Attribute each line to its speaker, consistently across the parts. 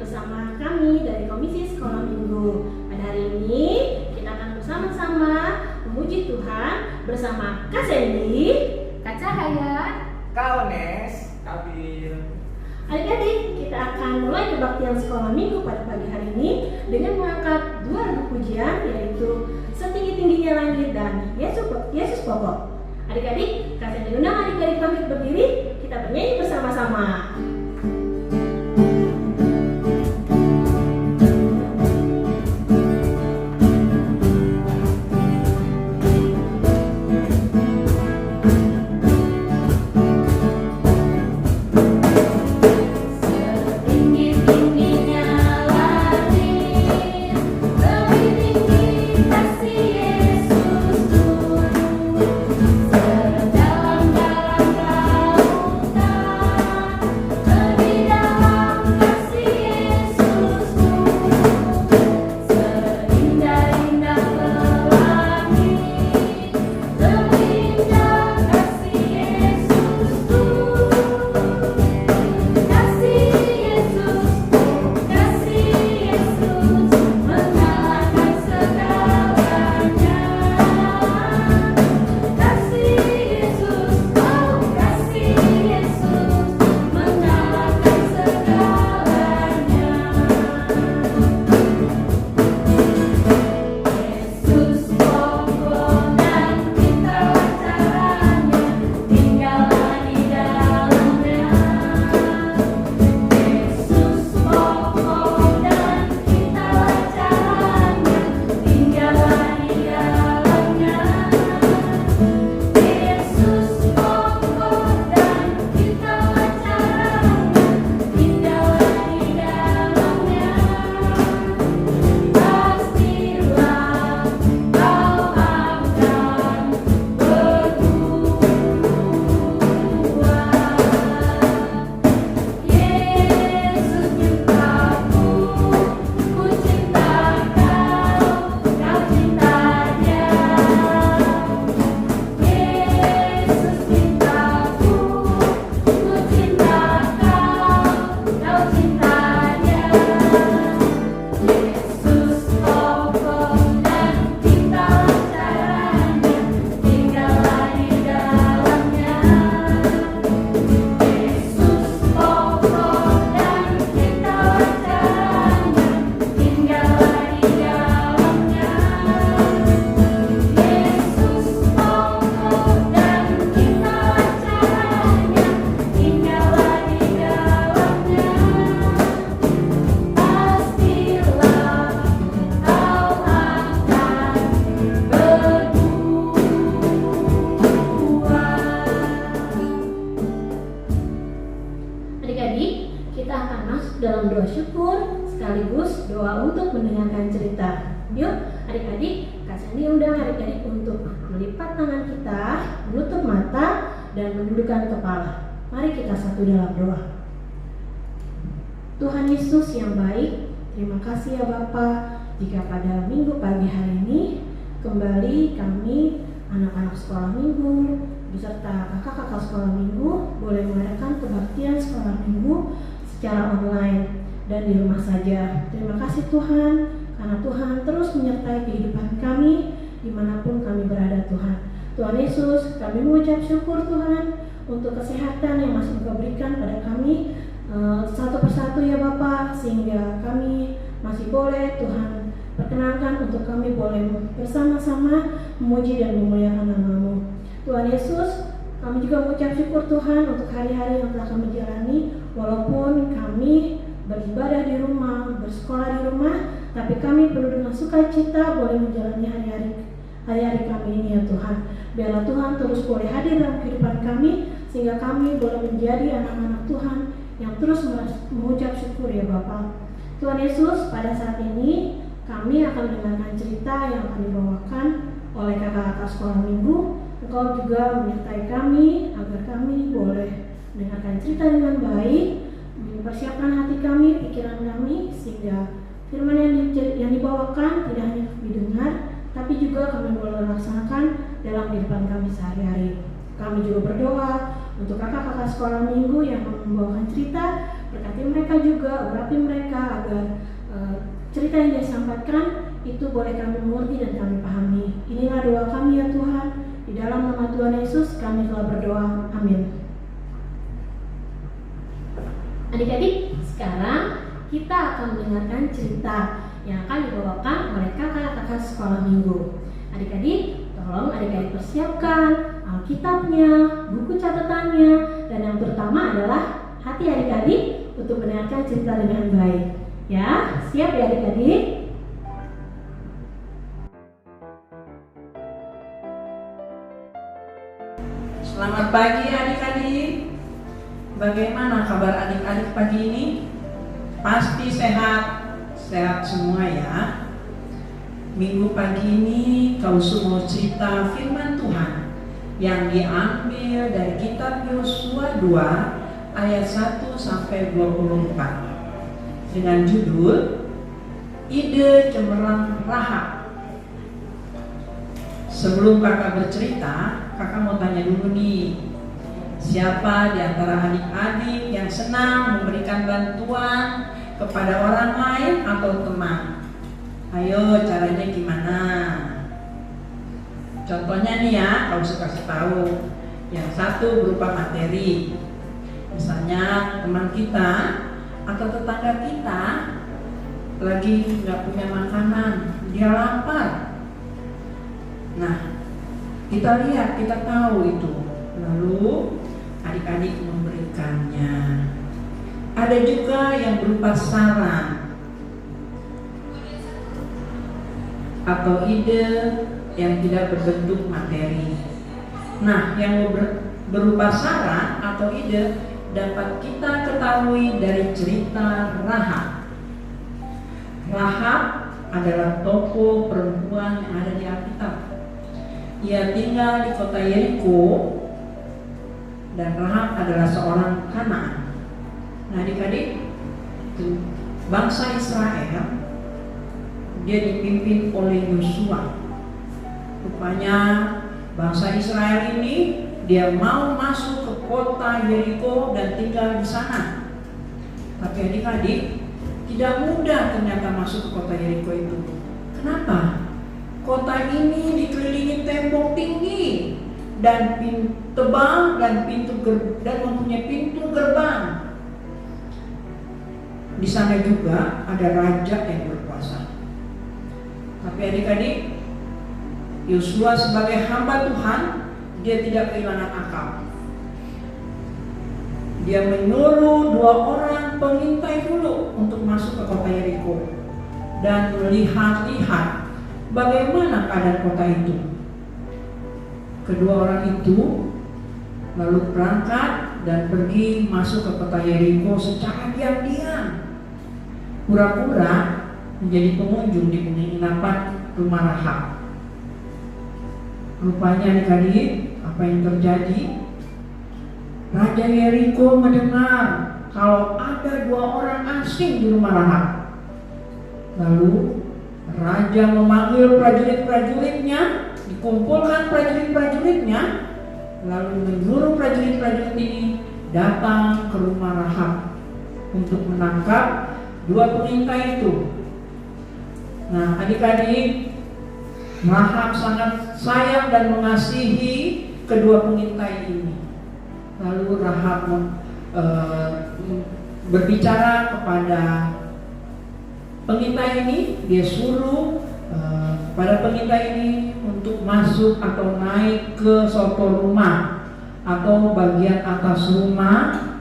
Speaker 1: bersama kami dari Komisi Sekolah Minggu. Pada hari ini kita akan bersama-sama memuji Tuhan bersama Kak Sandy,
Speaker 2: Kak Cahaya,
Speaker 3: Kak Ones, Kak Bil.
Speaker 1: Adik-adik, kita akan mulai kebaktian sekolah minggu pada pagi hari ini dengan mengangkat dua lagu pujian, yaitu Setinggi-tingginya Langit dan Yesus Pokok. Adik-adik, Kak Sandy undang adik-adik bangkit berdiri, kita bernyanyi bersama-sama. Dalam doa syukur sekaligus doa untuk mendengarkan cerita. Yuk adik-adik, Kak Sandy undang adik-adik untuk melipat tangan kita, menutup mata, dan menundukkan kepala. Mari kita satu dalam doa. Tuhan Yesus yang baik, terima kasih ya Bapa, jika pada minggu pagi hari ini kembali kami anak-anak sekolah minggu beserta kakak-kakak sekolah minggu boleh mengadakan kebaktian sekolah minggu secara online dan di rumah saja. Terima kasih Tuhan, karena Tuhan terus menyertai kehidupan kami dimanapun kami berada Tuhan. Tuhan Yesus, kami mengucap syukur Tuhan untuk kesehatan yang masih Engkau berikan pada kami satu persatu ya Bapa, sehingga kami masih boleh Tuhan perkenankan untuk kami boleh bersama-sama memuji dan memuliakan nama-Mu. Tuhan Yesus, kami juga mengucap syukur Tuhan untuk hari-hari yang telah kami jalani, walaupun kami beribadah di rumah, bersekolah di rumah, tapi kami penuh dengan sukacita boleh menjalani hari-hari kami ini ya Tuhan. Biarlah Tuhan terus boleh hadir dalam kehidupan kami, sehingga kami boleh menjadi anak-anak Tuhan yang terus mengucap syukur ya Bapa. Tuhan Yesus, pada saat ini kami akan mendengarkan cerita yang akan dibawakan oleh kakak-kakak sekolah minggu. Engkau juga menyertai kami agar kami boleh mendengarkan cerita dengan baik, mempersiapkan hati kami, pikiran kami, sehingga firman yang dibawakan tidak hanya didengar, tapi juga kami boleh laksanakan dalam kehidupan kami sehari-hari. Kami juga berdoa untuk kakak-kakak sekolah minggu yang membawakan cerita, Berkati mereka juga, urapi mereka agar cerita yang dia sampaikan itu boleh kami mengerti dan kami pahami. Inilah doa kami ya Tuhan. Di dalam nama Tuhan Yesus kami telah berdoa. Amin. Adik-adik, sekarang kita akan mendengarkan cerita yang akan dibawakan oleh kakak-kakak sekolah minggu. Adik-adik, tolong adik-adik persiapkan Alkitabnya, buku catatannya, dan yang terutama adalah hati adik-adik untuk mendengarkan cerita dengan baik. Ya, siap ya adik-adik?
Speaker 4: Selamat pagi adik-adik. Bagaimana kabar adik-adik pagi ini? Pasti sehat semua ya. Minggu pagi ini kau semua cerita firman Tuhan yang diambil dari kitab Yosua 2 ayat 1 sampai 24 dengan judul Ide Cemerlang Rahab. Sebelum kakak bercerita, kakak mau tanya dulu nih, siapa di antara adik-adik yang senang memberikan bantuan kepada orang lain atau teman? Ayo, caranya gimana? Contohnya nih ya, kalau saya kasih tahu. Yang satu berupa materi. Misalnya teman kita atau tetangga kita lagi nggak punya makanan, dia lapar. Nah, kita lihat, kita tahu itu. Lalu adik-adik memberikannya. Ada juga yang berupa saran atau ide yang tidak berbentuk materi. Nah, yang berupa saran atau ide dapat kita ketahui dari cerita Rahab. Rahab adalah tokoh perempuan yang ada di Alkitab. Ia tinggal di kota Yeriko dan Rahab adalah seorang Kanaan. Nah, adik-adik, bangsa Israel dia dipimpin oleh Yosua. Rupanya bangsa Israel ini dia mau masuk ke kota Yeriko dan tinggal di sana. Tapi adik-adik, tidak mudah ternyata masuk ke kota Yeriko itu. Kenapa? Kota ini dikelilingi tembok tinggi dan tebal dan mempunyai pintu gerbang. Di sana juga ada raja yang berkuasa. Tapi adik-adik, Yosua sebagai hamba Tuhan, dia tidak kehilangan akal. Dia menyuruh 2 orang pengintai dulu untuk masuk ke kota Yeriko dan melihat-lihat bagaimana keadaan kota itu. Kedua orang itu lalu berangkat dan pergi masuk ke kota Yeriko secara diam-diam, pura-pura menjadi pengunjung di penginapan rumah Rahab. Rupanya adik-adik, apa yang terjadi? Raja Yeriko mendengar kalau ada 2 orang asing di rumah Rahab. Lalu raja memanggil prajurit-prajuritnya, dikumpulkan prajurit-prajuritnya, lalu menyuruh prajurit-prajurit ini datang ke rumah Rahab untuk menangkap 2 pengintai itu. Nah, adik-adik, Rahab sangat sayang dan mengasihi kedua pengintai ini. Lalu Rahab berbicara kepada pengintai ini, dia suruh pada pengintai ini untuk masuk atau naik ke suatu rumah atau bagian atas rumah,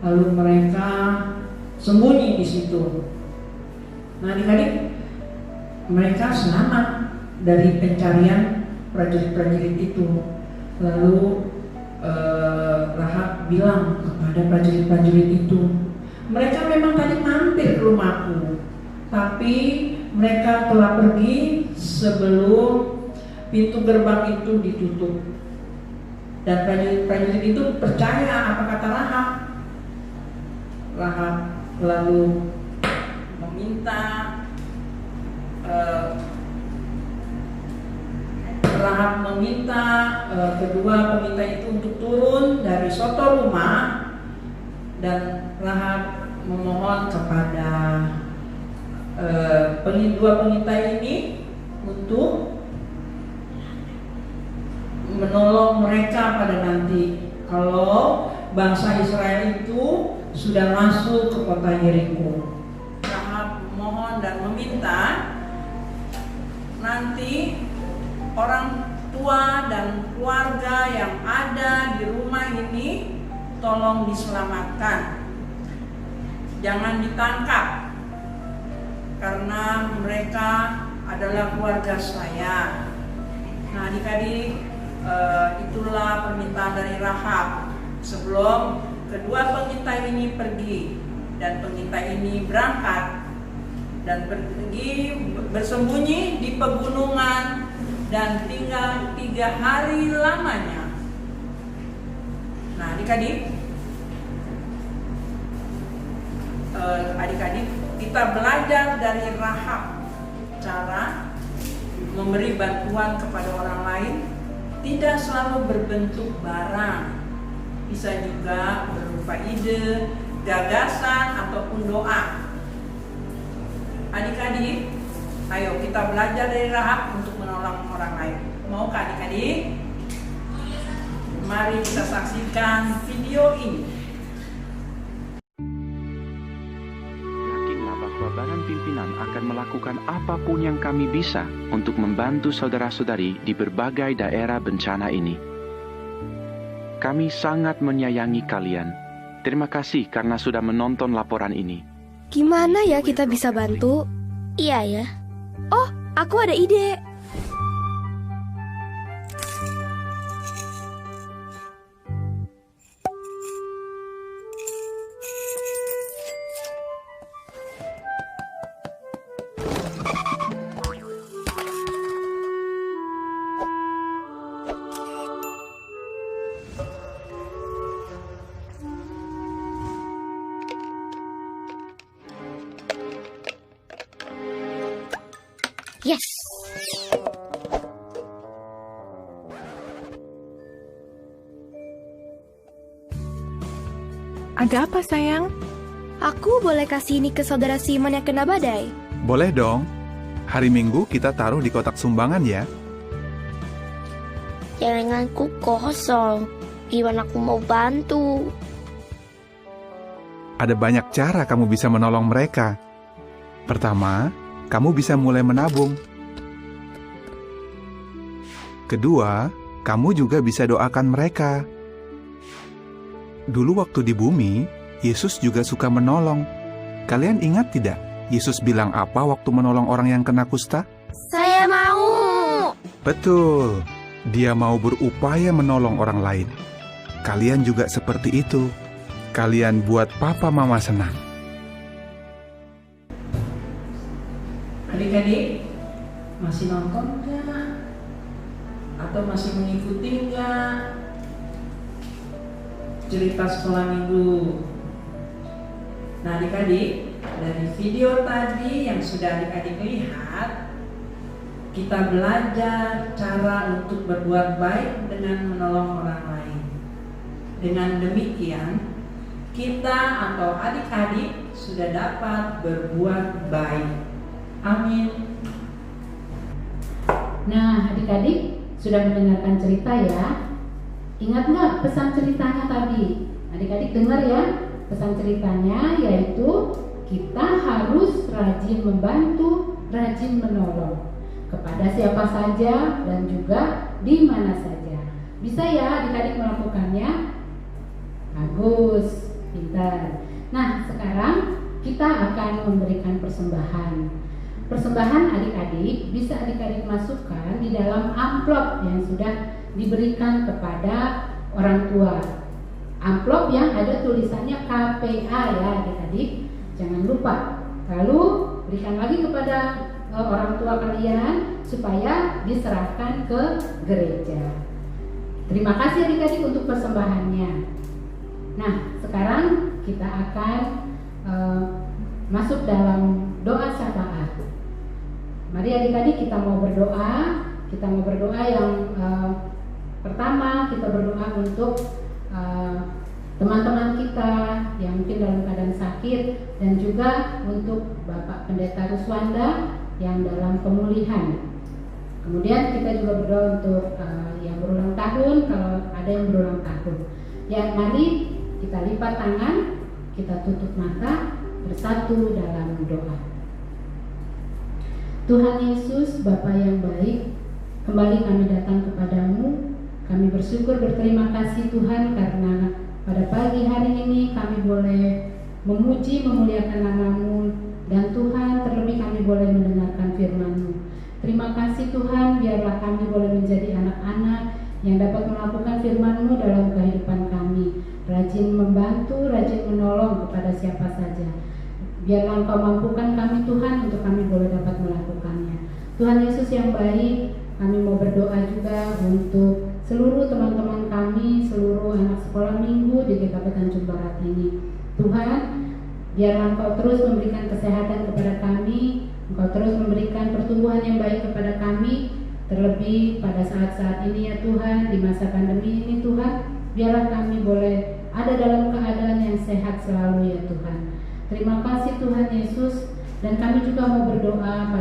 Speaker 4: lalu mereka sembunyi di situ. Nah, adik-adik, mereka selamat dari pencarian prajurit-prajurit itu. Lalu Rahab bilang kepada prajurit-prajurit itu, mereka memang tadi mampir ke rumahku, tapi mereka telah pergi sebelum pintu gerbang itu ditutup. Dan prajurit-prajurit itu percaya apa kata Rahab. Rahab lalu meminta kedua pengintai itu untuk turun dari suatu rumah dan Rahab memohon kepada dua pengintai ini untuk menolong mereka pada nanti kalau bangsa Israel itu sudah masuk ke kota Yeriko. Rahab mohon dan meminta nanti orang tua dan keluarga yang ada di rumah ini tolong diselamatkan. Jangan ditangkap karena mereka adalah keluarga saya. Nah, adik-adik, itulah permintaan dari Rahab sebelum kedua pengintai ini pergi, dan pengintai ini berangkat dan pergi bersembunyi di pegunungan dan tinggal 3 hari lamanya. Nah, adik-adik, kita belajar dari Rahab cara memberi bantuan kepada orang lain tidak selalu berbentuk barang, bisa juga berupa ide, gagasan, ataupun doa. Adik-adik, ayo kita belajar dari Rahab untuk menolong orang lain. Maukah adik-adik? Mari kita saksikan video ini.
Speaker 5: Badan pimpinan akan melakukan apapun yang kami bisa untuk membantu saudara-saudari di berbagai daerah bencana ini. Kami sangat menyayangi kalian. Terima kasih karena sudah menonton laporan ini.
Speaker 6: Gimana ya kita bisa bantu? Iya ya. Oh, aku ada ide. Yes.
Speaker 7: Ada apa, sayang?
Speaker 6: Aku boleh kasih ini ke saudara Simon yang kena badai?
Speaker 8: Boleh dong. Hari Minggu kita taruh di kotak sumbangan ya.
Speaker 6: Celenganku kosong. Gimana aku mau bantu?
Speaker 8: Ada banyak cara kamu bisa menolong mereka. Pertama, kamu bisa mulai menabung. Kedua, kamu juga bisa doakan mereka. Dulu waktu di bumi, Yesus juga suka menolong. Kalian ingat tidak? Yesus bilang apa waktu menolong orang yang kena kusta?
Speaker 6: Saya mau.
Speaker 8: Betul. Dia mau berupaya menolong orang lain. Kalian juga seperti itu. Kalian buat papa mama senang.
Speaker 4: Adik-adik, masih nonton nggak? Atau masih mengikuti nggak cerita sekolah minggu? Nah, adik-adik, dari video tadi yang sudah adik-adik lihat, kita belajar cara untuk berbuat baik dengan menolong orang lain. Dengan demikian, kita atau adik-adik sudah dapat berbuat baik. Amin.
Speaker 2: Nah, adik-adik sudah mendengarkan cerita ya. Ingat nggak pesan ceritanya tadi? Adik-adik dengar ya. Pesan ceritanya yaitu kita harus rajin membantu, rajin menolong kepada siapa saja dan juga di mana saja. Bisa ya adik-adik melakukannya? Bagus, pintar. Nah, sekarang kita akan memberikan persembahan. Persembahan adik-adik bisa adik-adik masukkan di dalam amplop yang sudah diberikan kepada orang tua. Amplop yang ada tulisannya KPA ya adik-adik, jangan lupa. Lalu berikan lagi kepada orang tua kalian supaya diserahkan ke gereja. Terima kasih adik-adik untuk persembahannya. Nah, sekarang kita akan masuk dalam doa syafaat. Mari adik-adik kita mau berdoa. Kita mau berdoa yang pertama kita berdoa untuk teman-teman kita yang mungkin dalam keadaan sakit, dan juga untuk Bapak Pendeta Ruswanda yang dalam pemulihan. Kemudian kita juga berdoa untuk yang berulang tahun, kalau ada yang berulang tahun. Ya, mari kita lipat tangan, kita tutup mata, bersatu dalam doa. Tuhan Yesus, Bapa yang baik, kembali kami datang kepadamu. Kami bersyukur, berterima kasih Tuhan, karena pada pagi hari ini kami boleh memuji, memuliakan nama-Mu, dan Tuhan, terlebih kami boleh mendengarkan firman-Mu. Terima kasih Tuhan, biarlah kami boleh menjadi anak-anak yang dapat melakukan firman-Mu dalam kehidupan kami, rajin membantu, rajin menolong kepada siapa saja. Biarlah Engkau mampukan kami Tuhan, untuk kami boleh dapat melakukannya. Tuhan Yesus yang baik, kami mau berdoa juga untuk seluruh teman-teman kami, seluruh anak sekolah minggu di GKP Tanjung Barat ini. Tuhan, biarlah Engkau terus memberikan kesehatan kepada kami, Engkau terus memberikan pertumbuhan yang baik kepada kami, terlebih pada saat-saat ini ya Tuhan, di masa pandemi ini Tuhan, biarlah kami boleh ada dalam keadaan yang sehat selalu ya Tuhan. Terima kasih Tuhan Yesus, dan kami juga mau berdoa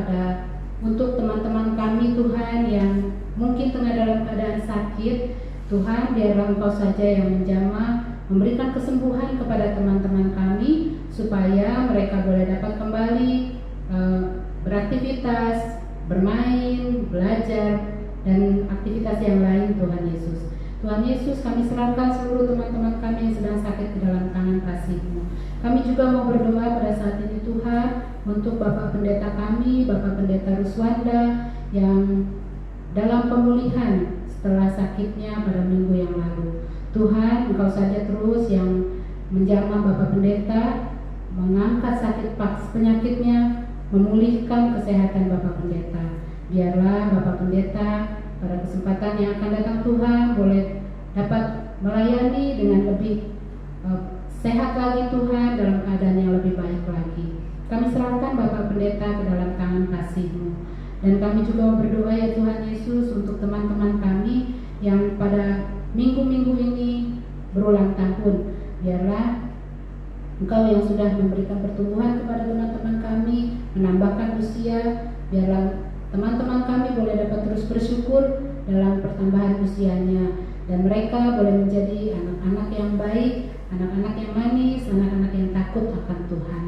Speaker 2: untuk teman-teman kami Tuhan yang mungkin tengah dalam keadaan sakit. Tuhan, biarlah Engkau saja yang menjamah, memberikan kesembuhan kepada teman-teman kami, supaya mereka boleh dapat kembali beraktivitas, bermain, belajar, dan aktivitas yang lain Tuhan Yesus. Tuhan Yesus, kami serahkan seluruh teman-teman kami yang sedang sakit ke dalam tangan kasih-Mu. Kami juga mau berdoa pada saat ini Tuhan, untuk Bapak Pendeta kami, Bapak Pendeta Ruswanda, yang dalam pemulihan setelah sakitnya pada minggu yang lalu. Tuhan, Engkau saja terus yang menjamah Bapak Pendeta, mengangkat sakit penyakitnya, memulihkan kesehatan Bapak Pendeta. Biarlah Bapak Pendeta pada kesempatan yang akan datang Tuhan boleh dapat melayani dengan lebih sehat lagi Tuhan, dalam keadaan yang lebih baik lagi. Kami serahkan Bapak Pendeta ke dalam tangan kasih-Mu, dan kami juga berdoa ya Tuhan Yesus untuk teman-teman kami yang pada minggu-minggu ini berulang tahun. Biarlah Engkau yang sudah memberikan pertumbuhan kepada teman-teman kami, menambahkan usia, biarlah teman-teman kami boleh dapat terus bersyukur dalam pertambahan usianya, dan mereka boleh menjadi anak-anak yang baik, anak-anak yang manis, anak-anak yang takut akan Tuhan.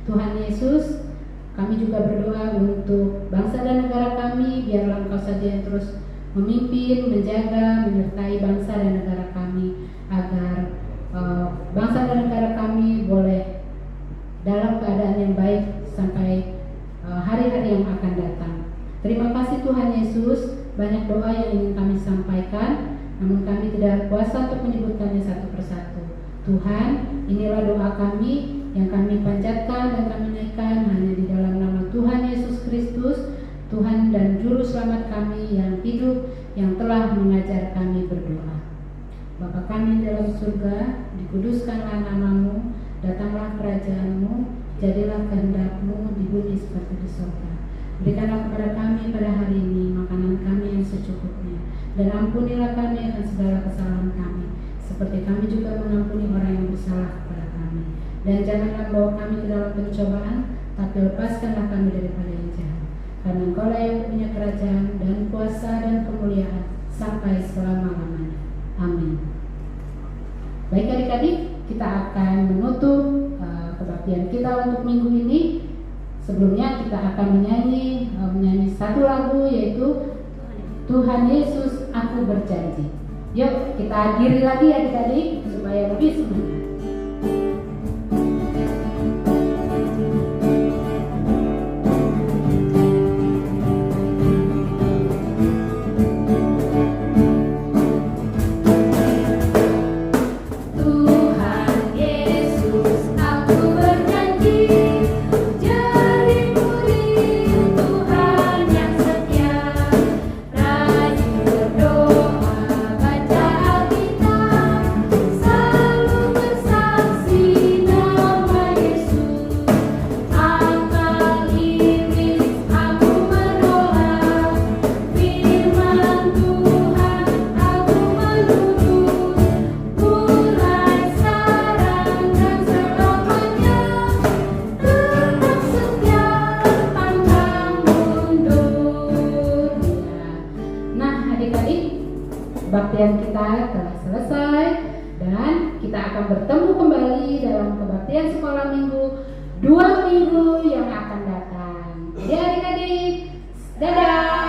Speaker 2: Tuhan Yesus, kami juga berdoa untuk bangsa dan negara kami, biarlah Engkau saja yang terus memimpin, menjaga, menyertai bangsa dan negara kami, agar bangsa dan negara kami boleh dalam keadaan yang baik sampai hari-hari yang akan datang. Terima kasih Tuhan Yesus, banyak doa yang ingin kami sampaikan, namun kami tidak kuasa untuk menyebutkannya satu persatu. Tuhan, inilah doa kami yang kami panjatkan dan kami naikkan hanya di dalam nama Tuhan Yesus Kristus, Tuhan dan Juru Selamat kami yang hidup, yang telah mengajar kami berdoa. Bapa kami di dalam surga, dikuduskanlah nama-Mu, datanglah kerajaan-Mu, jadilah kehendak-Mu di bumi seperti di surga. Berikanlah kepada kami pada hari ini makanan kami yang secukupnya, dan ampunilah kami akan segala kesalahan kami, seperti kami juga mengampuni orang yang bersalah kepada kami. Dan janganlah bawa kami ke dalam pencobaan, tapi lepaskanlah kami daripada yang jahat. Karena Engkau-lah yang punya kerajaan dan kuasa dan kemuliaan sampai selama-lamanya. Amin. Baik adik-adik, kita akan menutup kebaktian kita untuk minggu ini. Sebelumnya kita akan menyanyi satu lagu, yaitu Tuhan Yesus Aku Berjanji. Yuk kita hadiri lagi adik-adik supaya lebih semangat.
Speaker 7: Berdoa, baca Alkitab, selalu
Speaker 2: kebaktian kita telah selesai dan kita akan bertemu kembali dalam kebaktian sekolah minggu 2 minggu yang akan datang. Jadi adik-adik, dadah!